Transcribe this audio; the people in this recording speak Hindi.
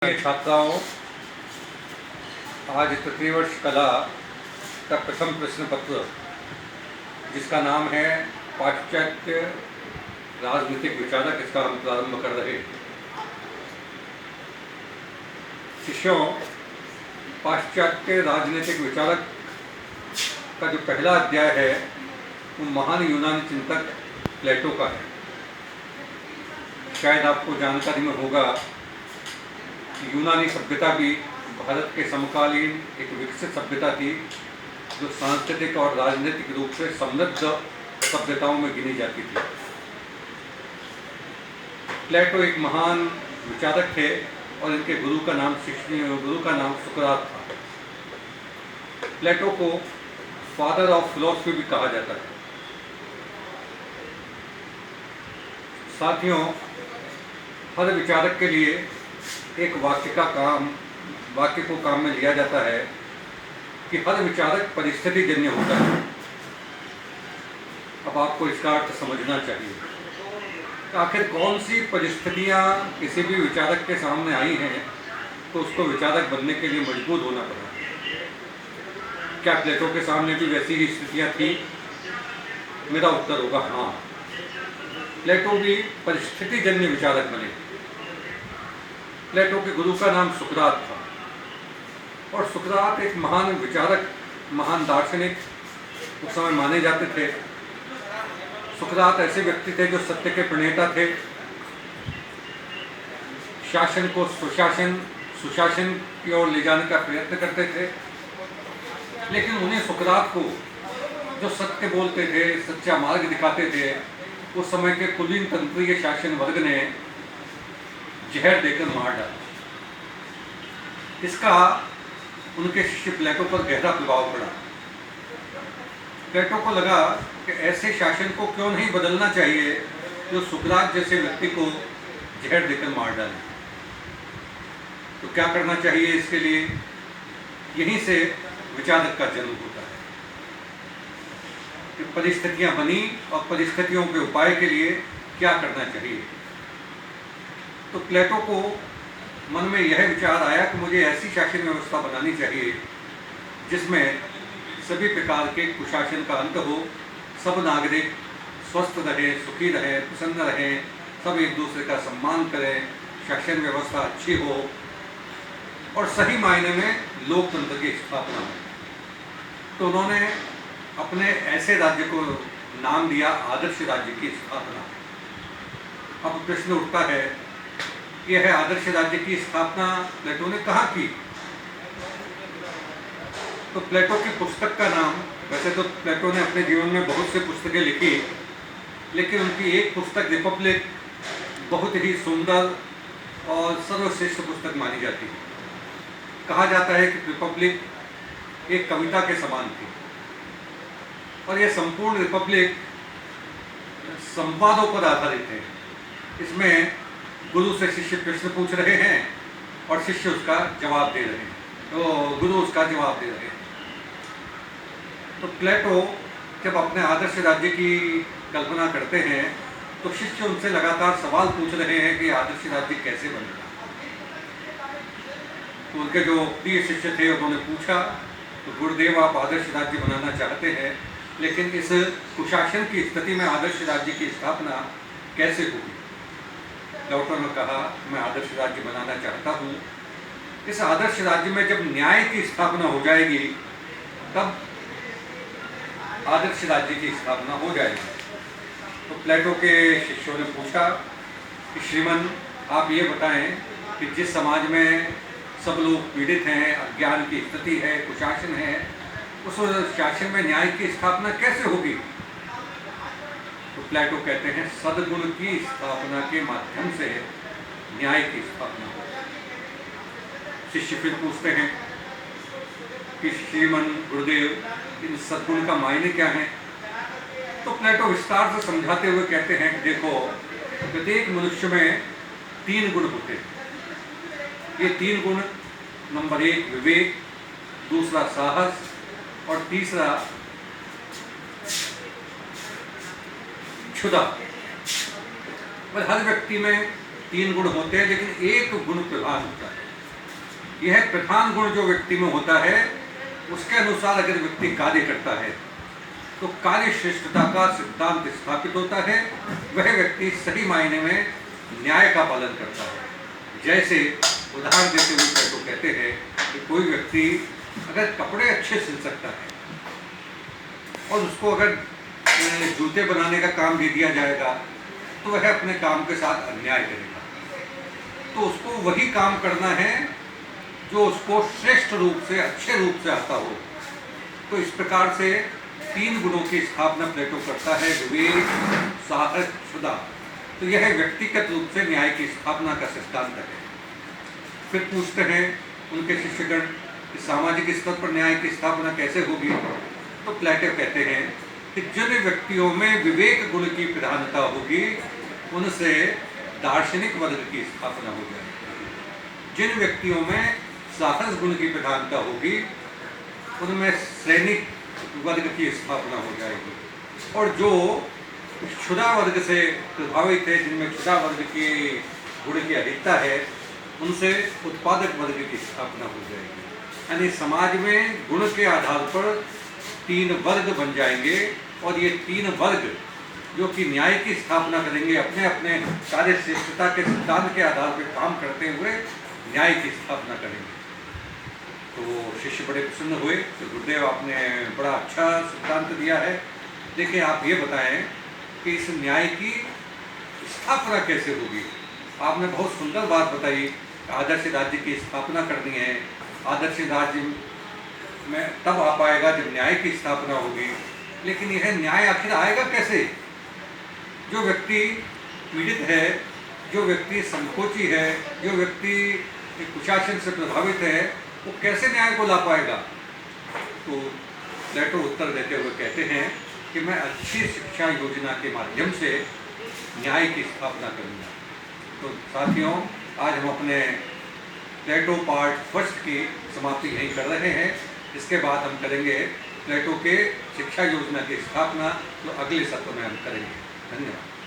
छात्राओं, आज तृतीय वर्ष कला का प्रथम प्रश्न पत्र जिसका नाम है पाश्चात्य राजनीतिक विचारक, इसका हम प्रारंभ कर रहे हैं। शिष्यों, पाश्चात्य राजनीतिक विचारक का जो पहला अध्याय है वो महान यूनानी चिंतक प्लेटो का है। शायद आपको जानकारी में होगा कि यूनानी सभ्यता भी भारत के समकालीन एक विकसित सभ्यता थी जो सांस्कृतिक और राजनीतिक रूप से समृद्ध सभ्यताओं में गिनी जाती थी। प्लेटो एक महान विचारक थे और इनके गुरु का नाम सुकरात था। प्लेटो को फादर ऑफ फिलॉसफी भी कहा जाता है। साथियों, हर विचारक के लिए एक वाक्य को काम में लिया जाता है कि हर विचारक परिस्थिति जन्य होता है। अब आपको इसका अर्थ समझना चाहिए कि आखिर कौन सी परिस्थितियां किसी भी विचारक के सामने आई हैं तो उसको विचारक बनने के लिए मजबूर होना पड़ा। क्या प्लेटो के सामने भी वैसी ही स्थितियां थी? मेरा उत्तर होगा हाँ। प्लेटो भी परिस्थिति जन्य विचारक बने। प्लेटो के गुरु का नाम सुकरात था और सुकरात एक महान विचारक, महान दार्शनिक उस समय माने जाते थे। सुकरात ऐसे व्यक्ति थे जो सत्य के प्रणेता थे, शासन को सुशासन की ओर ले जाने का प्रयत्न करते थे। लेकिन उन्हें सुकरात को जो सत्य बोलते थे, सच्चा मार्ग दिखाते थे, उस समय के कुलीन तंत्रीय शासन वर्ग ने जहर देकर मार डाला। इसका उनके शिष्य प्लेटो पर गहरा प्रभाव पड़ा। प्लेटो को लगा कि ऐसे शासन को क्यों नहीं बदलना चाहिए जो सुकरात जैसे व्यक्ति को जहर देकर मार डाले। तो क्या करना चाहिए इसके लिए? यहीं से विचारक का जन्म होता है कि परिस्थितियां बनी और परिस्थितियों के उपाय के लिए क्या करना चाहिए। तो प्लेटो को मन में यह विचार आया कि मुझे ऐसी शासन व्यवस्था बनानी चाहिए जिसमें सभी प्रकार के कुशासन का अंत हो, सब नागरिक स्वस्थ रहे, सुखी रहे, प्रसन्न रहे, सब एक दूसरे का सम्मान करें, शासन व्यवस्था अच्छी हो और सही मायने में लोकतंत्र की स्थापना हो। तो उन्होंने अपने ऐसे राज्य को नाम दिया आदर्श राज्य की स्थापना। अब प्रश्न उठता है, यह आदर्श राज्य की स्थापना प्लेटो ने कहाँ की? तो प्लेटो की पुस्तक का नाम, वैसे तो प्लेटो ने अपने जीवन में बहुत से पुस्तकें लिखी, लेकिन उनकी एक पुस्तक रिपब्लिक बहुत ही सुंदर और सर्वश्रेष्ठ पुस्तक मानी जाती है। कहा जाता है कि रिपब्लिक एक कविता के समान थी और यह संपूर्ण रिपब्लिक संवादों पर आधारित है। इसमें गुरु से शिष्य प्रश्न पूछ रहे हैं और शिष्य उसका जवाब दे रहे हैं, तो गुरु उसका जवाब दे रहे हैं। तो प्लेटो जब अपने आदर्श राज्य की कल्पना करते हैं तो शिष्य उनसे लगातार सवाल पूछ रहे हैं कि आदर्श राज्य कैसे बनेगा। तो उनके जो प्रिय शिष्य थे उन्होंने पूछा, तो गुरुदेव आप आदर्श राज्य बनाना चाहते हैं, लेकिन इस कुशासन की स्थिति में आदर्श राज्य की स्थापना कैसे होगी? प्लेटो ने कहा, मैं आदर्श राज्य बनाना चाहता हूँ। इस आदर्श राज्य में जब न्याय की स्थापना हो जाएगी तब आदर्श राज्य की स्थापना हो जाएगी। तो प्लेटो के शिष्यों ने पूछा कि श्रीमन आप ये बताएं कि जिस समाज में सब लोग पीड़ित हैं, अज्ञान की स्थिति है, कुशासन है, उस शासन में न्याय की स्थापना कैसे होगी? तो प्लेटो कहते हैं सद्गुण की स्थापना के माध्यम से न्याय की स्थापना होगी। शिष्य फिर पूछते हैं कि श्रीमन गुरुदेव इन सद्गुण का मायने क्या है? तो प्लेटो विस्तार से समझाते हुए कहते हैं कि देखो, प्रत्येक मनुष्य में 3 गुण होते हैं। ये 3 गुण, नंबर 1 विवेक, दूसरा साहस और तीसरा क्षुधा। हर व्यक्ति में 3 गुण होते हैं, लेकिन एक गुण प्रधान होता है। यह प्रधान गुण जो व्यक्ति में होता है, उसके अनुसार अगर व्यक्ति कार्य करता है तो कार्य श्रेष्ठता का सिद्धांत स्थापित होता है। वह व्यक्ति सही मायने में न्याय का पालन करता है। जैसे उदाहरण देते हुए प्लेटो कहते हैं कि कोई व्यक्ति अगर कपड़े अच्छे सिल सकता है और उसको अगर जूते बनाने का काम दे दिया जाएगा तो वह अपने काम के साथ अन्याय करेगा। तो उसको वही काम करना है जो उसको श्रेष्ठ रूप से, अच्छे रूप से आता हो। तो इस प्रकार से 3 गुणों की स्थापना प्लेटो करता है, विवेक, साहस, क्षुधा। तो यह व्यक्तिगत रूप से न्याय की स्थापना का सिद्धांत है। फिर पूछते हैं उनके शिष्यगण कि सामाजिक स्तर पर न्याय की स्थापना कैसे होगी। तो प्लेटो कहते हैं कि जिन व्यक्तियों में विवेक गुण की प्रधानता होगी उनसे दार्शनिक वर्ग की स्थापना हो जाएगी। जिन व्यक्तियों में साहस गुण की प्रधानता होगी उनमें सैनिक वर्ग की स्थापना हो जाएगी। और जो क्षुधा वर्ग से प्रभावित है, जिनमें क्षुधा वर्ग की गुण की अधिकता है, उनसे उत्पादक वर्ग की स्थापना हो जाएगी। यानी समाज में गुण के आधार पर 3 वर्ग बन जाएंगे और ये 3 वर्ग जो कि न्याय की स्थापना करेंगे, अपने अपने कार्य श्रेष्ठता के सिद्धांत के आधार पर काम करते हुए न्याय की स्थापना करेंगे। तो शिष्य बड़े प्रसन्न हुए तो गुरुदेव आपने बड़ा अच्छा सिद्धांत दिया है। देखिए आप ये बताएं कि इस न्याय की स्थापना कैसे होगी। आपने बहुत सुंदर बात बताई, आदर्श राज्य की स्थापना करनी है। आदर्श राज्य में तब आ पाएगा जब न्याय की स्थापना होगी। लेकिन यह न्याय आखिर आएगा कैसे? जो व्यक्ति पीड़ित है, जो व्यक्ति संकोची है, जो व्यक्ति कुशासन से प्रभावित है, वो कैसे न्याय को ला पाएगा? तो प्लेटो उत्तर देते हुए कहते हैं कि मैं अच्छी शिक्षा योजना के माध्यम से न्याय की स्थापना करूँगा। तो साथियों, आज हम अपने प्लेटो पार्ट 1 की समाप्ति यहीं कर रहे हैं। इसके बाद हम करेंगे प्लेटो के शिक्षा योजना की स्थापना, जो अगले सत्र में हम करेंगे। धन्यवाद।